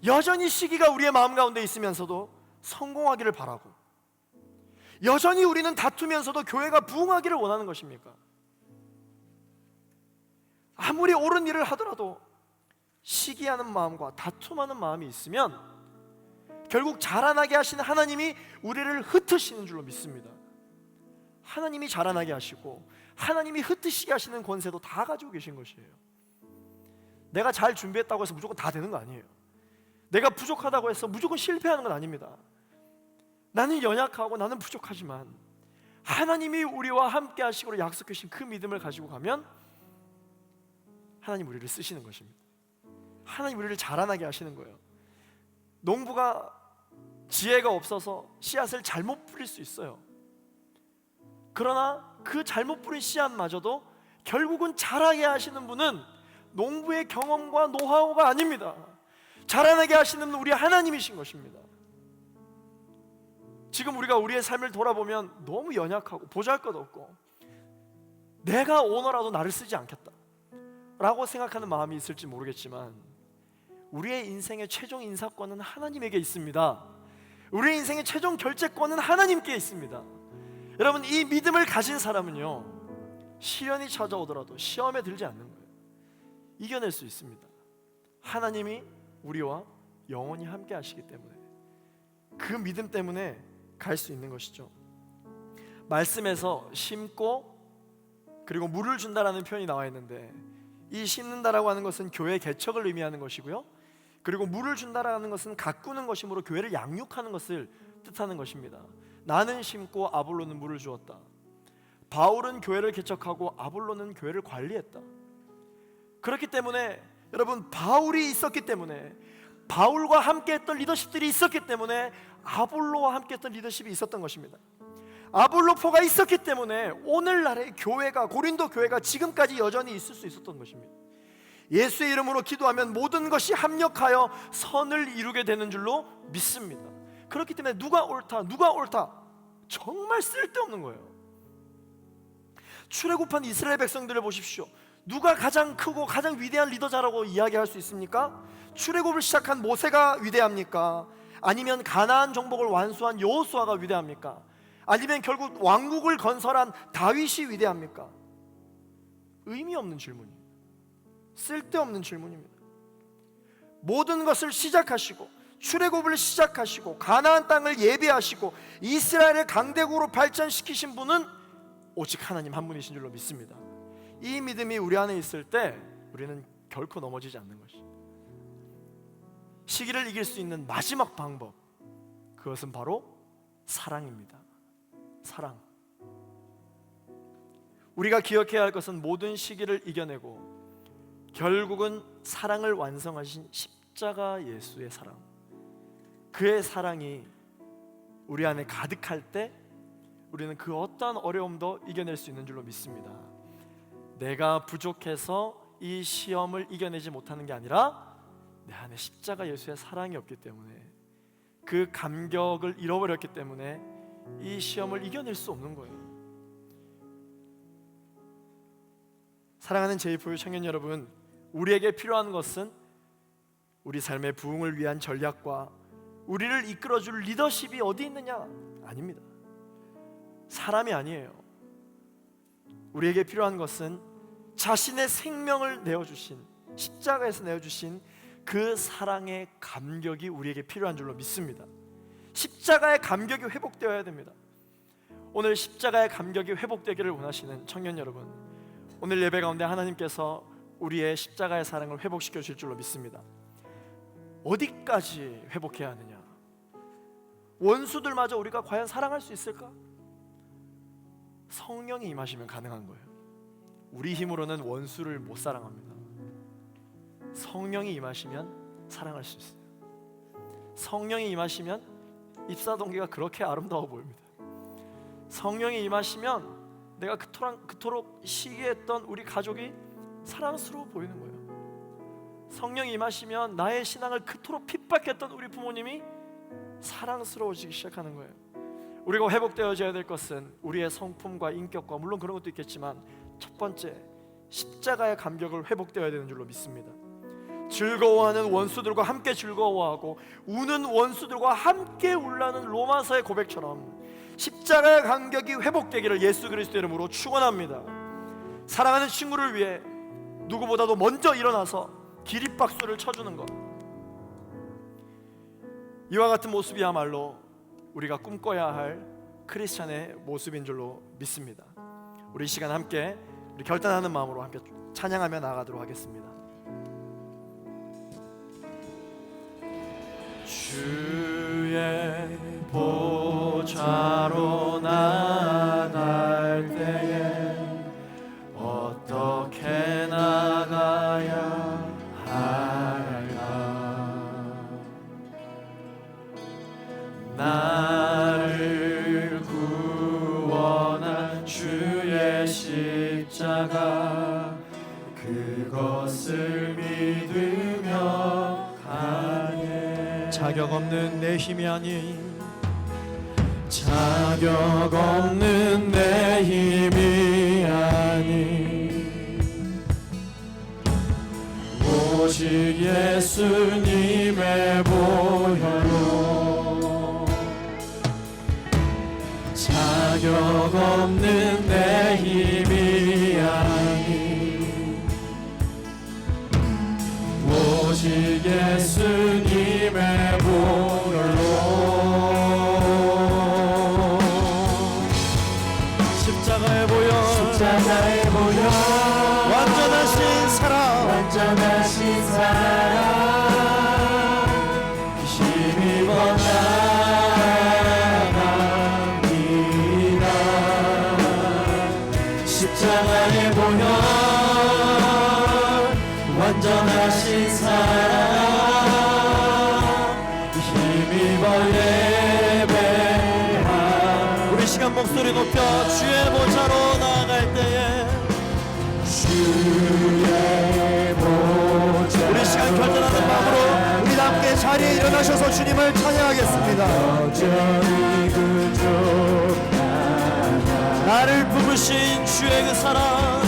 여전히 시기가 우리의 마음 가운데 있으면서도 성공하기를 바라고 여전히 우리는 다투면서도 교회가 부흥하기를 원하는 것입니까? 아무리 옳은 일을 하더라도 시기하는 마음과 다툼하는 마음이 있으면 결국 자라나게 하시는 하나님이 우리를 흩으시는 줄로 믿습니다. 하나님이 자라나게 하시고 하나님이 흩으시게 하시는 권세도 다 가지고 계신 것이에요. 내가 잘 준비했다고 해서 무조건 다 되는 거 아니에요. 내가 부족하다고 해서 무조건 실패하는 건 아닙니다. 나는 연약하고 나는 부족하지만 하나님이 우리와 함께 하시고 약속해 주신 그 믿음을 가지고 가면 하나님 우리를 쓰시는 것입니다. 하나님 우리를 자라나게 하시는 거예요. 농부가 지혜가 없어서 씨앗을 잘못 뿌릴 수 있어요. 그러나 그 잘못 뿌린 씨앗마저도 결국은 자라게 하시는 분은 농부의 경험과 노하우가 아닙니다. 자라나게 하시는 분은 우리 하나님이신 것입니다. 지금 우리가 우리의 삶을 돌아보면 너무 연약하고 보잘것없고 내가 오너라도 나를 쓰지 않겠다 라고 생각하는 마음이 있을지 모르겠지만 우리의 인생의 최종 인사권은 하나님에게 있습니다. 우리의 인생의 최종 결재권은 하나님께 있습니다. 여러분, 이 믿음을 가진 사람은요, 시련이 찾아오더라도 시험에 들지 않는 거예요. 이겨낼 수 있습니다. 하나님이 우리와 영원히 함께 하시기 때문에, 그 믿음 때문에 갈 수 있는 것이죠. 말씀에서 심고 그리고 물을 준다라는 표현이 나와 있는데, 이 심는다라고 하는 것은 교회 개척을 의미하는 것이고요, 그리고 물을 준다라는 것은 가꾸는 것이므로 교회를 양육하는 것을 뜻하는 것입니다. 나는 심고 아볼로는 물을 주었다. 바울은 교회를 개척하고 아볼로는 교회를 관리했다. 그렇기 때문에 여러분, 바울이 있었기 때문에, 바울과 함께했던 리더십들이 있었기 때문에 아볼로와 함께했던 리더십이 있었던 것입니다. 아볼로포가 있었기 때문에 오늘날의 교회가, 고린도 교회가 지금까지 여전히 있을 수 있었던 것입니다. 예수의 이름으로 기도하면 모든 것이 합력하여 선을 이루게 되는 줄로 믿습니다. 그렇기 때문에 누가 옳다 정말 쓸데없는 거예요. 출애굽한 이스라엘 백성들을 보십시오. 누가 가장 크고 가장 위대한 리더자라고 이야기할 수 있습니까? 출애굽을 시작한 모세가 위대합니까? 아니면 가나안 정복을 완수한 여호수아가 위대합니까? 아니면 결국 왕국을 건설한 다윗이 위대합니까? 의미 없는 질문이에요. 쓸데없는 질문입니다. 모든 것을 시작하시고, 출애굽을 시작하시고, 가나안 땅을 예비하시고, 이스라엘을 강대국으로 발전시키신 분은 오직 하나님 한 분이신 줄로 믿습니다. 이 믿음이 우리 안에 있을 때 우리는 결코 넘어지지 않는 것입니다. 시기를 이길 수 있는 마지막 방법, 그것은 바로 사랑입니다. 사랑. 우리가 기억해야 할 것은 모든 시기를 이겨내고 결국은 사랑을 완성하신 십자가 예수의 사랑, 그의 사랑이 우리 안에 가득할 때 우리는 그 어떠한 어려움도 이겨낼 수 있는 줄로 믿습니다. 내가 부족해서 이 시험을 이겨내지 못하는 게 아니라 내 안에 십자가 예수의 사랑이 없기 때문에, 그 감격을 잃어버렸기 때문에 이 시험을 이겨낼 수 없는 거예요. 사랑하는 제2포유 청년 여러분, 우리에게 필요한 것은 우리 삶의 부흥을 위한 전략과 우리를 이끌어줄 리더십이 어디 있느냐? 아닙니다. 사람이 아니에요. 우리에게 필요한 것은 자신의 생명을 내어주신, 십자가에서 내어주신 그 사랑의 감격이 우리에게 필요한 줄로 믿습니다. 십자가의 감격이 회복되어야 됩니다. 오늘 십자가의 감격이 회복되기를 원하시는 청년 여러분, 오늘 예배 가운데 하나님께서 우리의 십자가의 사랑을 회복시켜 주실 줄로 믿습니다. 어디까지 회복해야 하느냐? 원수들마저 우리가 과연 사랑할 수 있을까? 성령이 임하시면 가능한 거예요. 우리 힘으로는 원수를 못 사랑합니다. 성령이 임하시면 사랑할 수 있어요. 성령이 임하시면 입사동기가 그렇게 아름다워 보입니다. 성령이 임하시면 내가 그토록 시기했던 우리 가족이 사랑스러워 보이는 거예요. 성령이 임하시면 나의 신앙을 그토록 핍박했던 우리 부모님이 사랑스러워지기 시작하는 거예요. 우리가 회복되어져야 될 것은 우리의 성품과 인격과, 물론 그런 것도 있겠지만 첫 번째, 십자가의 감격을 회복되어야 되는 줄로 믿습니다. 즐거워하는 원수들과 함께 즐거워하고 우는 원수들과 함께 울라는 로마서의 고백처럼 십자가의 감격이 회복되기를 예수 그리스도의 이름으로 축원합니다. 사랑하는 친구를 위해 누구보다도 먼저 일어나서 기립박수를 쳐주는 것, 이와 같은 모습이야말로 우리가 꿈꿔야 할 크리스찬의 모습인 줄로 믿습니다. 우리 이 시간 함께 우리 결단하는 마음으로 함께 찬양하며 나아가도록 하겠습니다. 주의 보좌로 나아갈 때에 어떻게 나가야 할까? 나를 구원한 주의 십자가, 그것을 믿으며 가네. 자격 없는 내 힘이 아닌 자격 없는 내 힘이 아닌 오직 예수님의 보혈로 자격 없는 내 힘이 아닌 오직 예수님의 보혈로 십자가의 보혈 완전하신 사랑 힘입어 나갑니다. 십자가의 보혈 완전하신 사랑 힘입어 예배하. 우리 시간 목소리 높여 주의 보좌로 나아갈 때에 우리 시간 결단하는 마음으로 우리 함께 자리에 일어나셔서 주님을 찬양하겠습니다. 나를 부르신 주의 그 사랑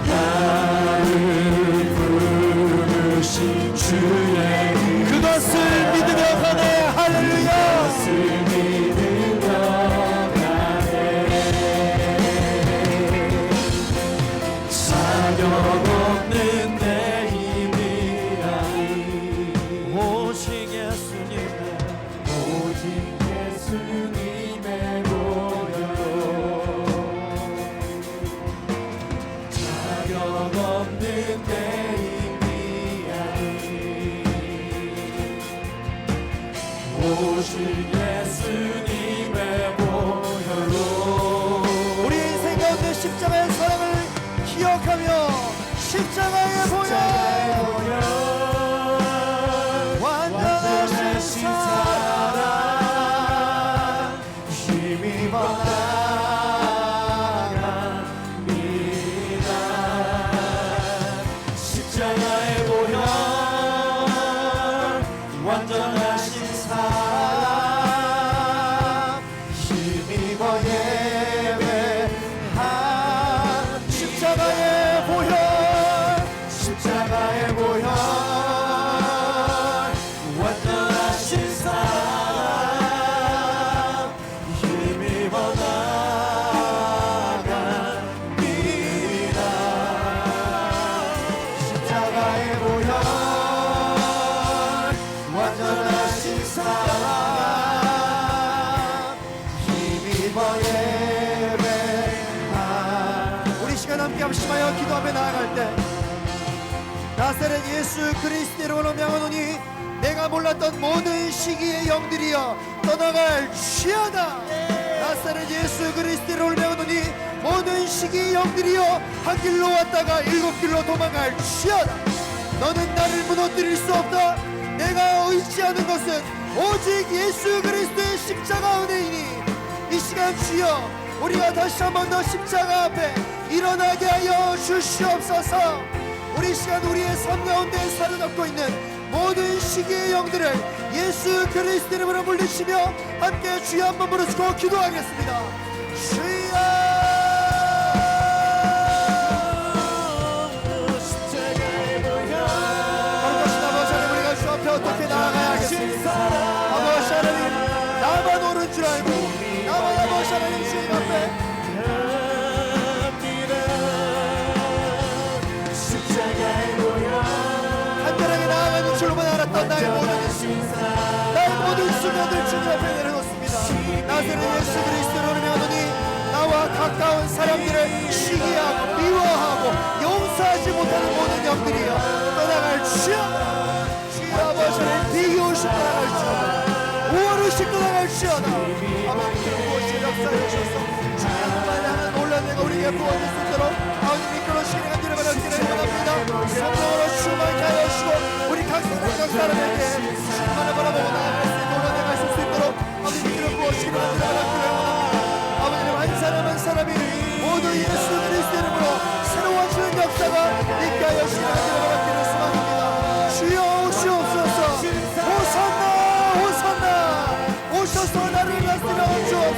나를 부르신 주의 그것을 믿으며 가네. 할렐루야. 자격 없는 내 힘이 아닌 오직 예수님의 보혈로 자격 없는 내 힘이 아닌 오직 예수님의 보혈로 우리 인생 가운데 십자가의 사랑을 기억하며 십자가의 보혈 완전하신 사랑 힘입어 나갑니다. 십자가의 보혈 완전하신 사랑 힘입어 예배하. 십자가의 보혈 완전하신 사랑 힘입어 나갑니다. 십자가의 보혈 완전하신 사랑 힘입어 예배하. 우리 시간 함께 합심하여 기도하며 나아갈 때 나사렛 예수 그리스도로 명하노니 내가 몰랐던 모든 시기의 영들이여 떠나갈지어다. 나사렛 예수 그리스도로 명하노니 모든 시기의 영들이여 한 길로 왔다가 일곱 길로 도망갈지어다. 너는 나를 무너뜨릴 수 없다. 내가 의지하는 것은 오직 예수 그리스도의 십자가 은혜이니 이 시간 주여 우리가 다시 한 번 더 십자가 앞에 일어나게 하여 주시옵소서. 우리 시간 우리의 삶 가운데 사로잡고 있는 모든 시기의 영들을 예수 그리스도 이름으로 물리치며 함께 주여 한번 부르시고 기도하겠습니다. 주여 거룩하신 아버지 하나님 우리가 주 앞에 어떻게 나아가야 하겠습니까? 아버지 하나님 나만 옳은 줄 알고 나만 아버지 하나님 주님 앞에 간절하게 나아가는 줄로만 알았던 나의 모든 순간들 주님 앞에 내려놓습니다. 나사렛 예수 그리스도로 명하노니 나와 가까운 사람들을 시기하고 미워하고 용서하지 못하는 모든 영들이여 떠나갈지어다. 주여 아버지를 비교시 떠나갈지어다. 우월의식 떠나갈지어다. 아버지 무엇이 역사해 주셔서 주님만 향한 놀라내가 우리에게 부어질 수 있도록 아버지 미끄러 시간의 간절히 바라기를 원합니다. 성령으로 충만케 하여 주시고 우리 각 사람에게 주님만을 바라보고 나아갈 수 있는 놀라내가 있을 수 있도록 아버지 미끄러 부어주시기를 간절히 바라기를 원합니다. 아버지님 한 사람 한 사람이 모두 예수 그리스도 이름으로 새로워지는 역사가 있게 하여 주시기를 간절히 바라기를 소망합니다. 주여 오시옵소서. 호산나 호산나 오셔서 나를 다스려 주옵소서.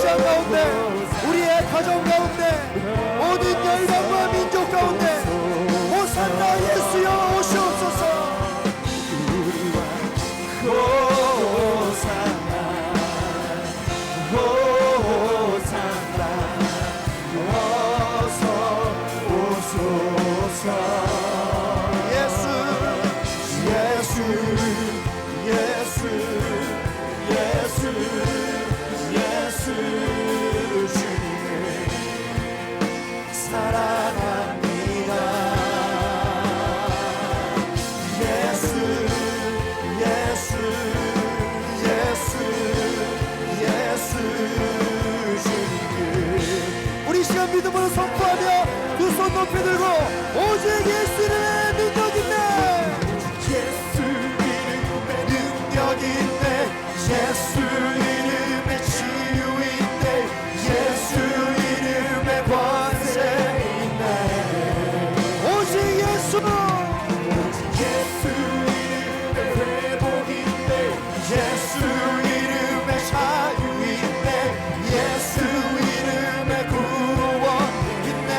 직장 가운데, 우리의 가정 가운데, 모든 열방과 민족 가운데 호산나 예수여 오시옵소서. 믿음으로 선포하며 두 손 높이 들고 오직 예수 이름의 능력 있네. 예수 이름의 능력 있네. 예수 이름의 치유 있네. 예수 이름의 권세 있네. 오직 예수. 예수 이름의 회복 있네. 예수 이름의 자유 있네. 예수 이름의 구원 있네.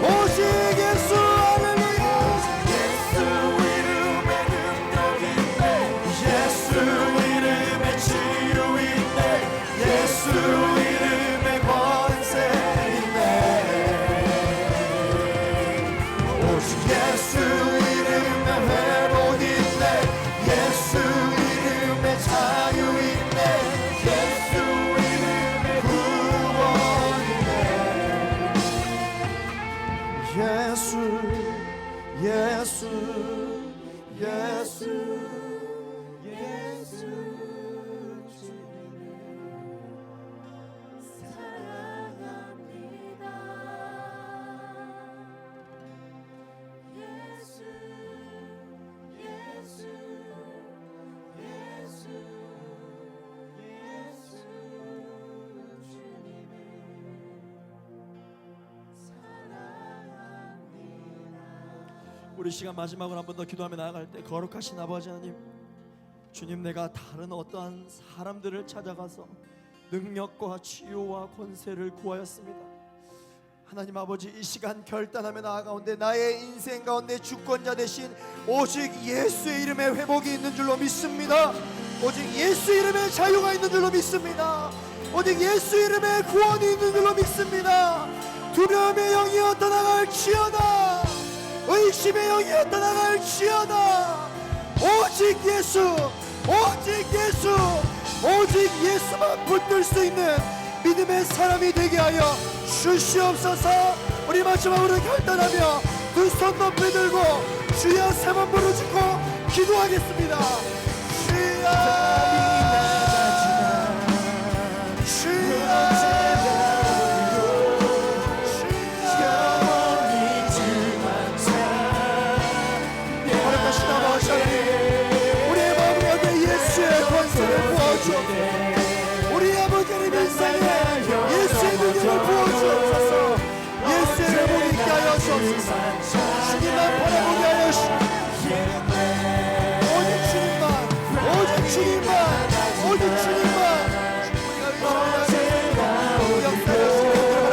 오직 예수. 할렐루야. 예수 이름의 능력 있네. 예수 이름의 치유 있네. 예수 이름의 권세 있네. 오직 예수 이름의 회복 있네. 예수 이름의 자유 있네. 예수 이름의 구원 있네. 예수 예수 예수 예수 우리 시간 마지막으로 한 번 더 기도하며 나아갈 때, 거룩하신 아버지 하나님, 주님, 내가 다른 어떠한 사람들을 찾아가서 능력과 치유와 권세를 구하였습니다. 하나님 아버지, 이 시간 결단하며 나아가운데 나의 인생 가운데 주권자 되신 오직 예수의 이름에 회복이 있는 줄로 믿습니다. 오직 예수 이름에 자유가 있는 줄로 믿습니다. 오직 예수 이름에 구원이 있는 줄로 믿습니다. 두려움의 영이여 떠나갈지어다. 의심의 영이여 떠나갈지어다. 오직 예수, 오직 예수, 오직 예수만 붙들 수 있는 믿음의 사람이 되게 하여 주시옵소서. 우리 마지막으로 결단하며 두 손 높이 들고 주여 세 번 부르짖고 기도하겠습니다. 주여, 주여, 우리의 마음 가운데 예수의 권세를 부어주옵소서. 우리 아버지의 인생에 예수의 능력을 부어주옵소서. 예수의 회복이 있게 하여 주옵소서. 주님만 바라보게 하여 주옵소서. 오직 주님만, 오직 주님만, 오직 주님만. 우리가 역사하여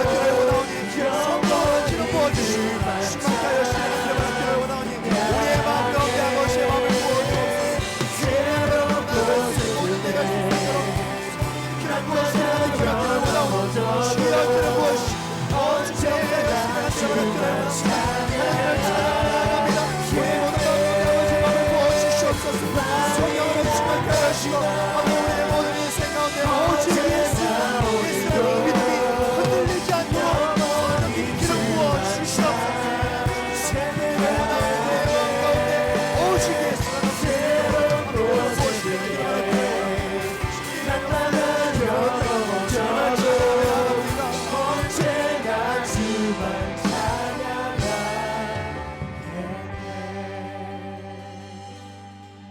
주님을 원하오니 성령을 지금 부어주시고 충만하여 주님을 원하오니 우리의 마음 가운데 아버지의 마음을 부어주옵소서. 모든 내가 기란 부어주시는 기란들을 원하오니 주여 부어주시고 언제나 주님을 원하오니 하나님을 찬양합니다. 우리의 모든 마음을 부어주시옵소서. 성령으로 충만하여 하시고 우리의 모든 인생 가운데 오직 예수라는 믿음이 흔들리지 않고 성령님 기름 부어주시옵소서.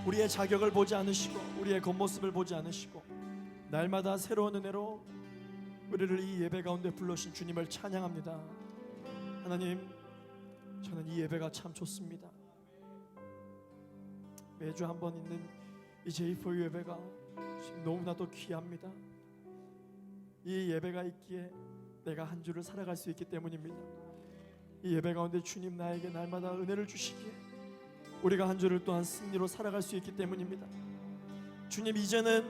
우리의 자격을 보지 않으시고 우리의 겉모습을 보지 않으시고 날마다 새로운 은혜로 우리를 이 예배 가운데 불러신 주님을 찬양합니다. 하나님, 저는 이 예배가 참 좋습니다. 매주 한 번 있는 이 J4U 예배가 지금 너무나도 귀합니다. 이 예배가 있기에 내가 한 주를 살아갈 수 있기 때문입니다. 이 예배 가운데 주님 나에게 날마다 은혜를 주시기에 우리가 한 주를 또한 승리로 살아갈 수 있기 때문입니다. 주님, 이제는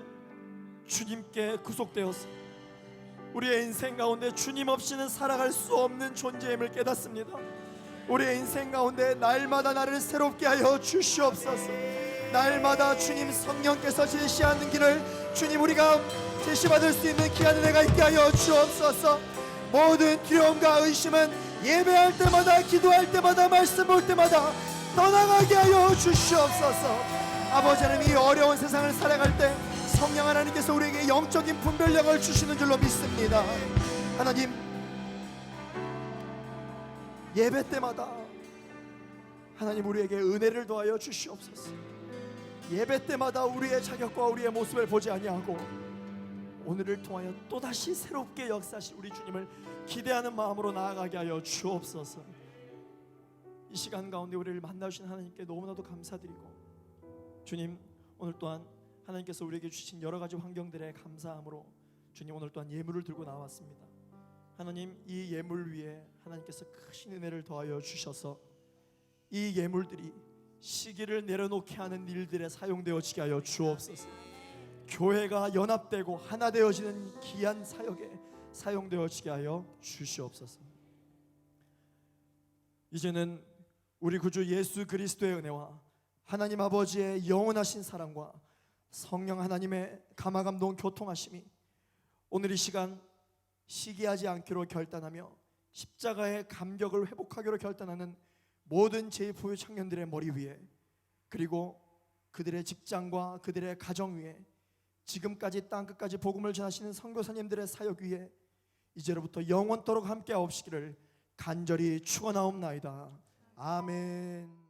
주님께 구속되어서 우리의 인생 가운데 주님 없이는 살아갈 수 없는 존재임을 깨닫습니다. 우리의 인생 가운데 날마다 나를 새롭게 하여 주시옵소서. 날마다 주님 성령께서 제시하는 길을 주님 우리가 제시받을 수 있는 기한에 내가 있게 하여 주옵소서. 모든 두려움과 의심은 예배할 때마다, 기도할 때마다, 말씀 볼 때마다 떠나가게 하여 주시옵소서. 아버지 하나님, 이 어려운 세상을 살아갈 때 성령 하나님께서 우리에게 영적인 분별력을 주시는 줄로 믿습니다. 하나님, 예배 때마다 하나님 우리에게 은혜를 더하여 주시옵소서. 예배 때마다 우리의 자격과 우리의 모습을 보지 아니하고 오늘을 통하여 또다시 새롭게 역사하실 우리 주님을 기대하는 마음으로 나아가게 하여 주옵소서. 이 시간 가운데 우리를 만나주신 하나님께 너무나도 감사드리고, 주님 오늘 또한 하나님께서 우리에게 주신 여러 가지 환경들에 감사함으로 주님 오늘 또한 예물을 들고 나왔습니다. 하나님, 이 예물 위에 하나님께서 크신 은혜를 더하여 주셔서 이 예물들이 시기를 내려놓게 하는 일들에 사용되어지게 하여 주옵소서. 교회가 연합되고 하나 되어지는 귀한 사역에 사용되어지게 하여 주시옵소서. 이제는 우리 구주 예수 그리스도의 은혜와 하나님 아버지의 영원하신 사랑과 성령 하나님의 감화감동 교통하심이 오늘 이 시간 시기하지 않기로 결단하며 십자가의 감격을 회복하기로 결단하는 모든 제2부의 청년들의 머리 위에, 그리고 그들의 직장과 그들의 가정 위에, 지금까지 땅끝까지 복음을 전하시는 선교사님들의 사역 위에 이제로부터 영원토록 함께 하옵시기를 간절히 축원하옵나이다. 아멘.